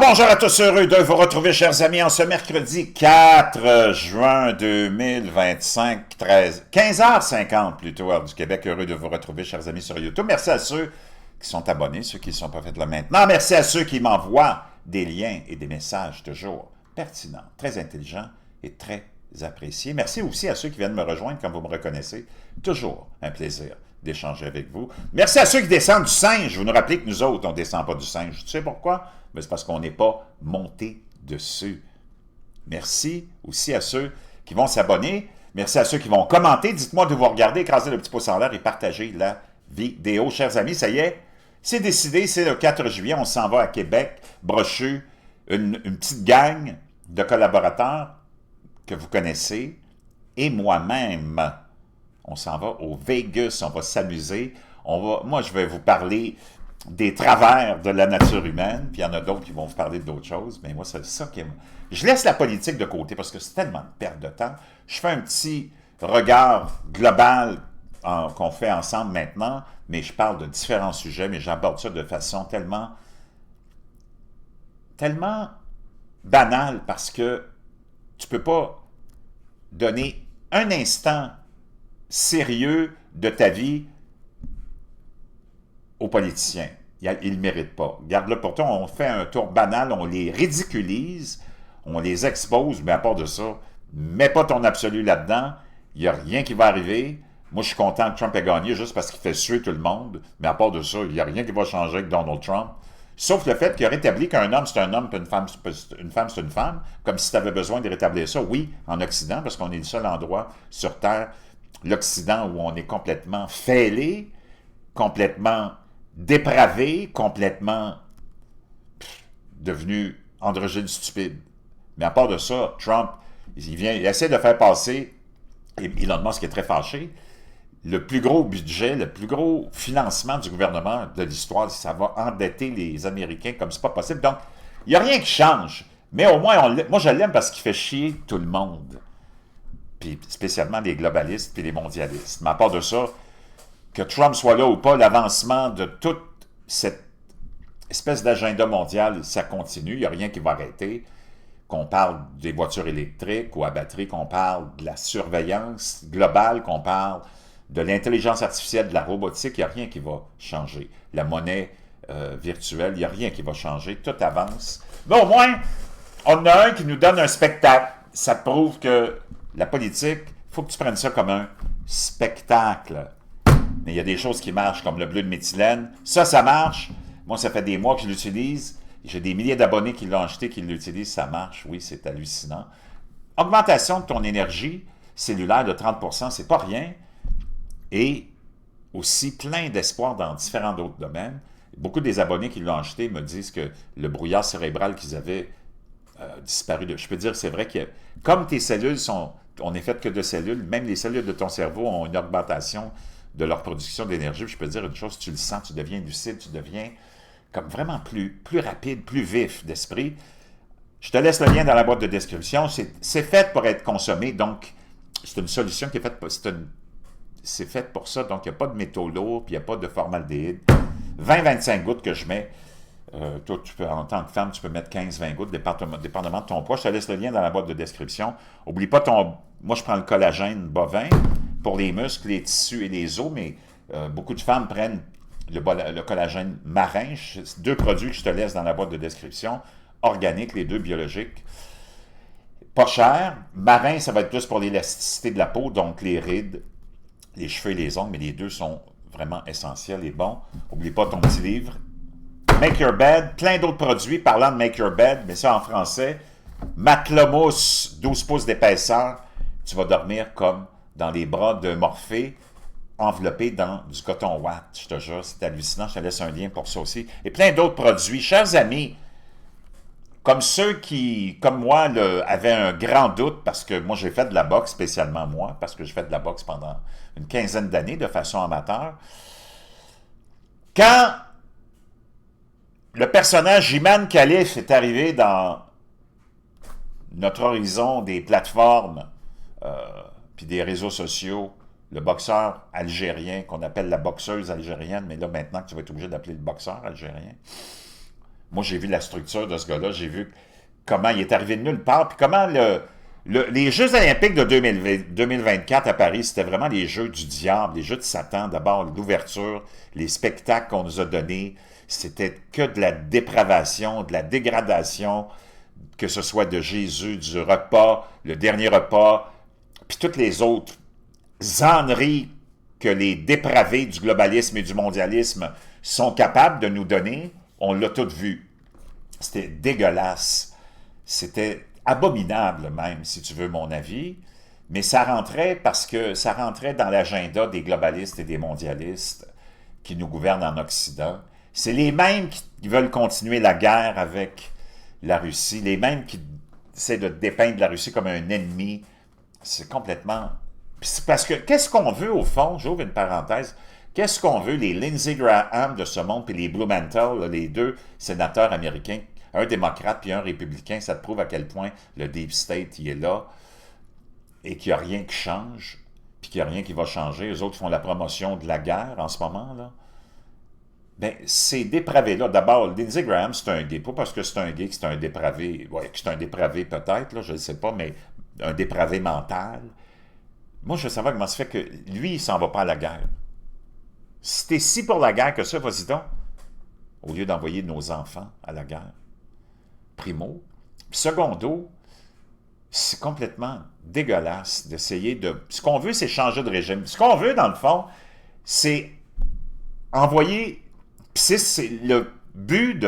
Bonjour à tous, heureux de vous retrouver, chers amis, en ce mercredi 4 juin 2025, 15h50 plutôt, heure du Québec. Heureux de vous retrouver, chers amis, sur YouTube. Merci à ceux qui sont abonnés, ceux qui ne sont pas faits là maintenant. Merci à ceux qui m'envoient des liens et des messages toujours pertinents, très intelligents et très appréciés. Merci aussi à ceux qui viennent me rejoindre quand vous me reconnaissez. Toujours un plaisir d'échanger avec vous. Merci à ceux qui descendent du singe. Vous nous rappelez que nous autres, on ne descend pas du singe. Tu sais pourquoi? Mais c'est parce qu'on n'est pas monté dessus. Merci aussi à ceux qui vont s'abonner. Merci à ceux qui vont commenter. Dites-moi de vous regarder, écraser le petit pouce en l'air et partager la vidéo. Chers amis, ça y est, c'est décidé, c'est le 4 juillet. On s'en va à Québec, Brochu, une petite gang de collaborateurs que vous connaissez et moi-même. On s'en va au Vegas, on va s'amuser. Moi, je vais vous parler des travers de la nature humaine, puis il y en a d'autres qui vont vous parler d'autres choses, mais moi, c'est ça qui est... Je laisse la politique de côté parce que c'est tellement de perte de temps. Je fais un petit regard global qu'on fait ensemble maintenant, mais je parle de différents sujets, mais j'aborde ça de façon tellement banale parce que tu ne peux pas donner un instant sérieux de ta vie aux politiciens. Ils ne méritent pas. Garde-le pour toi, on fait un tour banal, on les ridiculise, on les expose, mais à part de ça, mets pas ton absolu là-dedans, il n'y a rien qui va arriver. Moi, je suis content que Trump ait gagné juste parce qu'il fait suer tout le monde, mais à part de ça, il n'y a rien qui va changer avec Donald Trump. Sauf le fait qu'il a rétabli qu'un homme, c'est un homme, puis une femme, c'est une femme, comme si tu avais besoin de rétablir ça. Oui, en Occident, parce qu'on est le seul endroit sur Terre, l'Occident, où on est complètement fêlé, complètement dépravé, complètement devenu androgyne stupide. Mais à part de ça, Trump, il essaie de faire passer, et Elon Musk est très fâché, le plus gros budget, le plus gros financement du gouvernement de l'histoire, ça va endetter les Américains comme c'est pas possible. Donc, il n'y a rien qui change. Mais au moins, moi je l'aime parce qu'il fait chier tout le monde. Puis spécialement les globalistes puis les mondialistes. Mais à part de ça, que Trump soit là ou pas, l'avancement de toute cette espèce d'agenda mondial, ça continue, il n'y a rien qui va arrêter. Qu'on parle des voitures électriques ou à batterie, qu'on parle de la surveillance globale, qu'on parle de l'intelligence artificielle, de la robotique, il n'y a rien qui va changer. La monnaie virtuelle, il n'y a rien qui va changer, tout avance. Mais au moins, on en a un qui nous donne un spectacle. Ça prouve que la politique, il faut que tu prennes ça comme un spectacle. Mais il y a des choses qui marchent, comme le bleu de méthylène. Ça marche. Moi, ça fait des mois que je l'utilise. J'ai des milliers d'abonnés qui l'ont acheté, qui l'utilisent. Ça marche. Oui, c'est hallucinant. Augmentation de ton énergie cellulaire de 30%, c'est pas rien. Et aussi plein d'espoir dans différents autres domaines. Beaucoup des abonnés qui l'ont acheté me disent que le brouillard cérébral qu'ils avaient disparu. Je peux dire, c'est vrai que comme tes cellules on n'est fait que de cellules, même les cellules de ton cerveau ont une augmentation de leur production d'énergie. Je peux te dire une chose, tu le sens, tu deviens lucide, tu deviens comme vraiment plus rapide, plus vif d'esprit. Je te laisse le lien dans la boîte de description. C'est fait pour être consommé, donc c'est une solution qui est faite pour... C'est fait pour ça, donc il n'y a pas de métaux lourds, puis il n'y a pas de formaldéhyde. 20-25 gouttes que je mets. Toi, en tant que femme, tu peux mettre 15-20 gouttes, dépendamment de ton poids. Je te laisse le lien dans la boîte de description. N'oublie pas moi, je prends le collagène bovin pour les muscles, les tissus et les os, mais beaucoup de femmes prennent le collagène marin. Deux produits que je te laisse dans la boîte de description. Organiques, les deux biologiques. Pas cher. Marin, ça va être plus pour l'élasticité de la peau, donc les rides, les cheveux et les ongles, mais les deux sont vraiment essentiels et bons. N'oublie pas ton petit livre. Make Your Bed, plein d'autres produits parlant de Make Your Bed, mais ça en français. Matelas mousse, 12 pouces d'épaisseur. Tu vas dormir comme dans les bras de Morphée, enveloppé dans du coton watt. Je te jure, c'est hallucinant. Je te laisse un lien pour ça aussi. Et plein d'autres produits. Chers amis, comme ceux qui, comme moi, avaient un grand doute, parce que moi, j'ai fait de la boxe, spécialement moi, parce que j'ai fait de la boxe pendant une quinzaine d'années de façon amateur. Quand le personnage Iman Khalif est arrivé dans notre horizon des plateformes puis des réseaux sociaux, le boxeur algérien qu'on appelle la boxeuse algérienne, mais là maintenant tu vas être obligé d'appeler le boxeur algérien. Moi, j'ai vu la structure de ce gars-là, j'ai vu comment il est arrivé de nulle part, puis comment les Jeux olympiques de 2024 à Paris, c'était vraiment les jeux du diable, les jeux de Satan. D'abord, l'ouverture, les spectacles qu'on nous a donnés, c'était que de la dépravation, de la dégradation, que ce soit de Jésus, du repas, le dernier repas, puis toutes les autres âneries que les dépravés du globalisme et du mondialisme sont capables de nous donner, on l'a tout vu. C'était dégueulasse. C'était abominable même, si tu veux mon avis. Mais ça rentrait parce que ça rentrait dans l'agenda des globalistes et des mondialistes qui nous gouvernent en Occident. C'est les mêmes qui veulent continuer la guerre avec la Russie, les mêmes qui essaient de dépeindre la Russie comme un ennemi. C'est complètement... Parce que qu'est-ce qu'on veut au fond? J'ouvre une parenthèse. Qu'est-ce qu'on veut, les Lindsey Graham de ce monde et les Blumenthal, les deux sénateurs américains, un démocrate puis un républicain, ça te prouve à quel point le Deep State il est là et qu'il n'y a rien qui change, puis qu'il n'y a rien qui va changer. Eux autres font la promotion de la guerre en ce moment, là. Bien, ces dépravés-là, d'abord, Lindsey Graham, c'est un gay, pas parce que c'est un gay que c'est un dépravé, ouais, que c'est un dépravé peut-être, là, je ne sais pas, mais un dépravé mental. Moi, je veux savoir comment ça fait que lui, il ne s'en va pas à la guerre. Si t'es si pour la guerre que ça, vas-y donc, au lieu d'envoyer nos enfants à la guerre. Primo. Secondo, c'est complètement dégueulasse d'essayer de... Ce qu'on veut, c'est changer de régime. Ce qu'on veut, dans le fond, c'est envoyer... C'est le but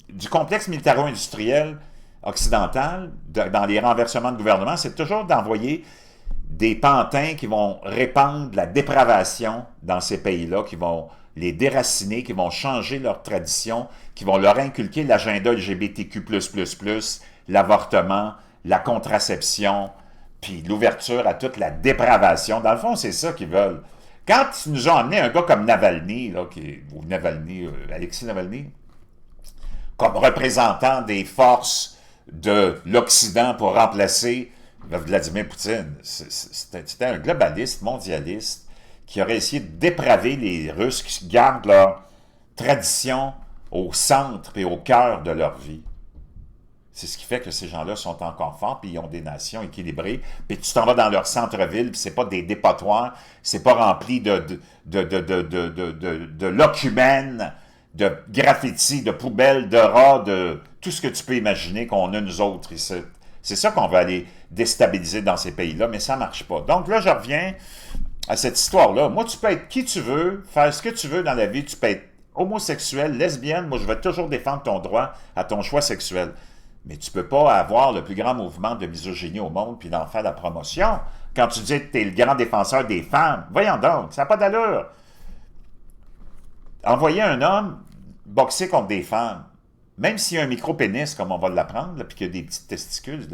du complexe militaro-industriel occidental, dans les renversements de gouvernement, c'est toujours d'envoyer des pantins qui vont répandre la dépravation dans ces pays-là, qui vont les déraciner, qui vont changer leurs traditions, qui vont leur inculquer l'agenda LGBTQ++, l'avortement, la contraception, puis l'ouverture à toute la dépravation. Dans le fond, c'est ça qu'ils veulent. Quand ils nous ont amené un gars comme Navalny, là, Alexis Navalny, comme représentant des forces de l'Occident pour remplacer Vladimir Poutine, c'était un globaliste, mondialiste, qui aurait essayé de dépraver les Russes qui gardent leur tradition au centre et au cœur de leur vie. C'est ce qui fait que ces gens-là sont encore forts, puis ils ont des nations équilibrées, puis tu t'en vas dans leur centre-ville, puis c'est pas des dépotoirs, c'est pas rempli de locumènes, de graffitis, de poubelles, de rats, de tout ce que tu peux imaginer qu'on a nous autres ici. C'est ça qu'on va aller déstabiliser dans ces pays-là, mais ça ne marche pas. Donc là, je reviens à cette histoire-là. Moi, tu peux être qui tu veux, faire ce que tu veux dans la vie, tu peux être homosexuel, lesbienne, moi je vais toujours défendre ton droit à ton choix sexuel. Mais tu ne peux pas avoir le plus grand mouvement de misogynie au monde puis d'en faire la promotion. Quand tu dis que tu es le grand défenseur des femmes, voyons donc, ça n'a pas d'allure. Envoyer un homme boxer contre des femmes, même s'il y a un micro-pénis, comme on va l'apprendre, puis qu'il y a des petites testicules,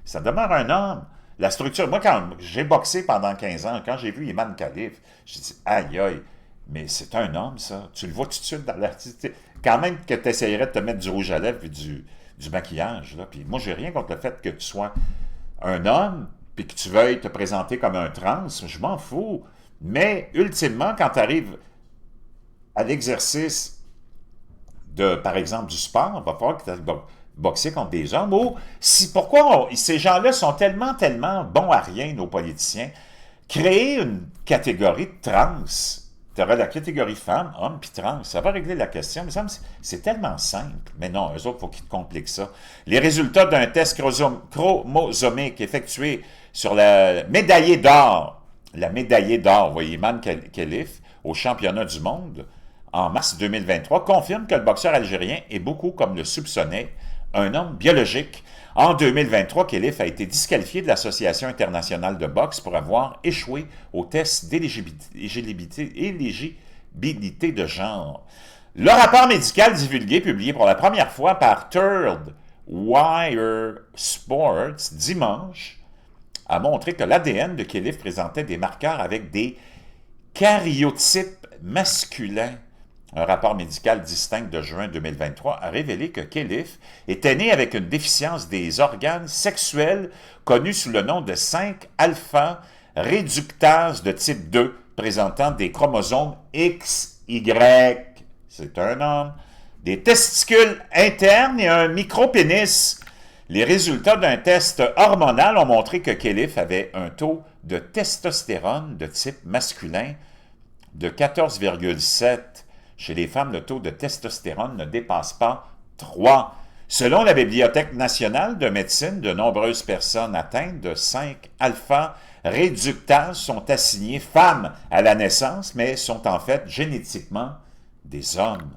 ça demeure un homme. La structure, moi, quand j'ai boxé pendant 15 ans, quand j'ai vu Imam Khalif, j'ai dit, aïe, aïe, mais c'est un homme, ça. Tu le vois tout de suite dans l'artiste. Quand même que tu essayerais de te mettre du rouge à lèvres et du maquillage, là. Puis moi, j'ai rien contre le fait que tu sois un homme, puis que tu veuilles te présenter comme un trans, je m'en fous. Mais, ultimement, quand tu arrives à l'exercice de, par exemple, du sport, il va falloir que tu ailles boxer contre des hommes. Ou, pourquoi ces gens-là sont tellement, tellement bons à rien, nos politiciens, créer une catégorie de trans. Tu auras la catégorie femme, homme, puis trans. Ça va régler la question. Mais c'est tellement simple. Mais non, eux autres, il faut qu'ils te compliquent ça. Les résultats d'un test chromosomique effectué sur la médaillée d'or, vous voyez, Imam Khalif, au championnat du monde, en mars 2023, confirme que le boxeur algérien est beaucoup, comme le soupçonnait, un homme biologique. En 2023, Khalif a été disqualifié de l'Association internationale de boxe pour avoir échoué au test d'éligibilité de genre. Le rapport médical divulgué, publié pour la première fois par Third Wire Sports dimanche, a montré que l'ADN de Khalif présentait des marqueurs avec des karyotypes masculins. Un rapport médical distinct de juin 2023 a révélé que Khalif était né avec une déficience des organes sexuels connue sous le nom de 5-alpha réductase de type 2, présentant des chromosomes XY. C'est un homme. des testicules internes et un micro-pénis. Les résultats d'un test hormonal ont montré que Khalif avait un taux de testostérone de type masculin de 14,7. Chez les femmes, le taux de testostérone ne dépasse pas 3. Selon la Bibliothèque nationale de médecine, de nombreuses personnes atteintes de 5-alpha-réductase sont assignées femmes à la naissance, mais sont en fait génétiquement des hommes.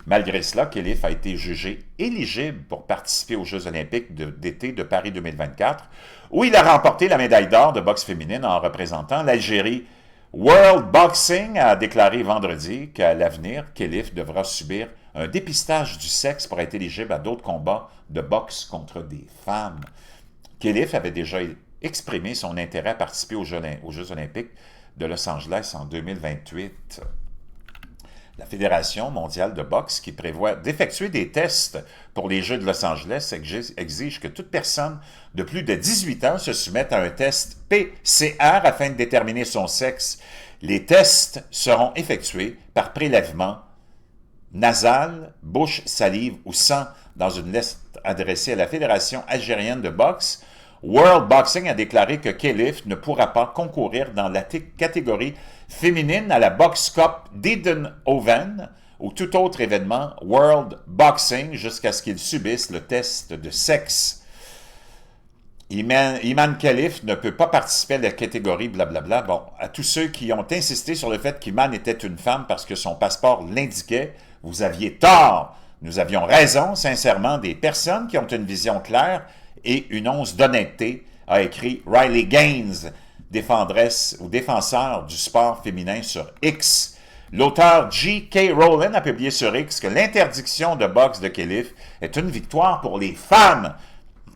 Malgré cela, Khalif a été jugé éligible pour participer aux Jeux olympiques d'été de Paris 2024, où il a remporté la médaille d'or de boxe féminine en représentant l'Algérie. World Boxing a déclaré vendredi qu'à l'avenir, Khalif devra subir un dépistage du sexe pour être éligible à d'autres combats de boxe contre des femmes. Khalif avait déjà exprimé son intérêt à participer aux Jeux olympiques de Los Angeles en 2028. La Fédération mondiale de boxe, qui prévoit d'effectuer des tests pour les Jeux de Los Angeles, exige que toute personne de plus de 18 ans se soumette à un test PCR afin de déterminer son sexe. Les tests seront effectués par prélèvement nasal, bouche, salive ou sang dans une lettre adressée à la Fédération algérienne de boxe. World Boxing a déclaré que Khalif ne pourra pas concourir dans la catégorie féminine à la Box Cup d'Eindhoven ou tout autre événement World Boxing jusqu'à ce qu'il subisse le test de sexe. Iman Khalif ne peut pas participer à la catégorie blablabla. Bon, à tous ceux qui ont insisté sur le fait qu'Iman était une femme parce que son passeport l'indiquait, vous aviez tort. Nous avions raison, sincèrement, des personnes qui ont une vision claire et une once d'honnêteté, a écrit Riley Gaines, défendresse ou défenseur du sport féminin sur X. L'auteur J.K. Rowling a publié sur X que l'interdiction de boxe de Khalif est une victoire pour les femmes,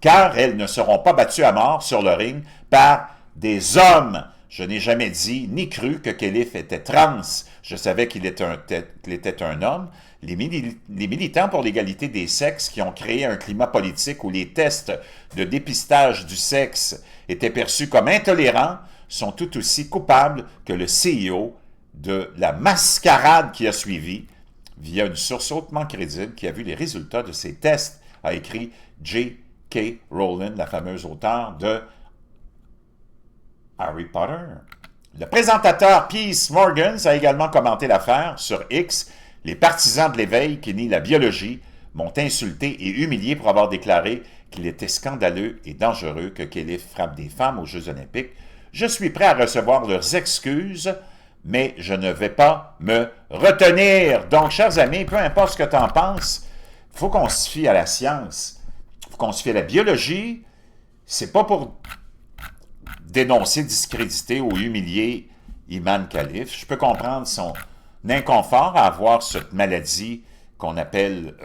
car elles ne seront pas battues à mort sur le ring par des hommes. Je n'ai jamais dit ni cru que Khalif était trans. Je savais qu'il était un homme. Les militants pour l'égalité des sexes qui ont créé un climat politique où les tests de dépistage du sexe étaient perçus comme intolérants sont tout aussi coupables que le CEO de la mascarade qui a suivi via une source hautement crédible qui a vu les résultats de ces tests, a écrit J.K. Rowling, la fameuse auteure de Harry Potter. Le présentateur Piers Morgan a également commenté l'affaire sur X. Les partisans de l'éveil qui nient la biologie m'ont insulté et humilié pour avoir déclaré qu'il était scandaleux et dangereux que Khalif frappe des femmes aux Jeux olympiques. Je suis prêt à recevoir leurs excuses, mais je ne vais pas me retenir. Donc, chers amis, peu importe ce que tu en penses, il faut qu'on se fie à la science. Il faut qu'on se fie à la biologie. C'est pas pour dénoncer, discréditer ou humilier Iman Khalif. Je peux comprendre son inconfort à avoir cette maladie qu'on appelle,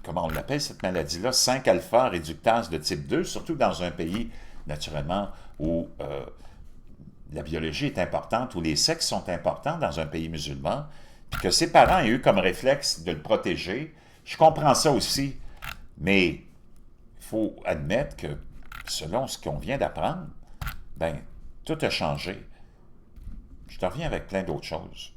comment on l'appelle cette maladie-là, 5-alpha-réductase de type 2, surtout dans un pays, naturellement, où la biologie est importante, où les sexes sont importants dans un pays musulman, puis que ses parents aient eu comme réflexe de le protéger. Je comprends ça aussi, mais il faut admettre que, selon ce qu'on vient d'apprendre, ben, tout a changé. Je te reviens avec plein d'autres choses.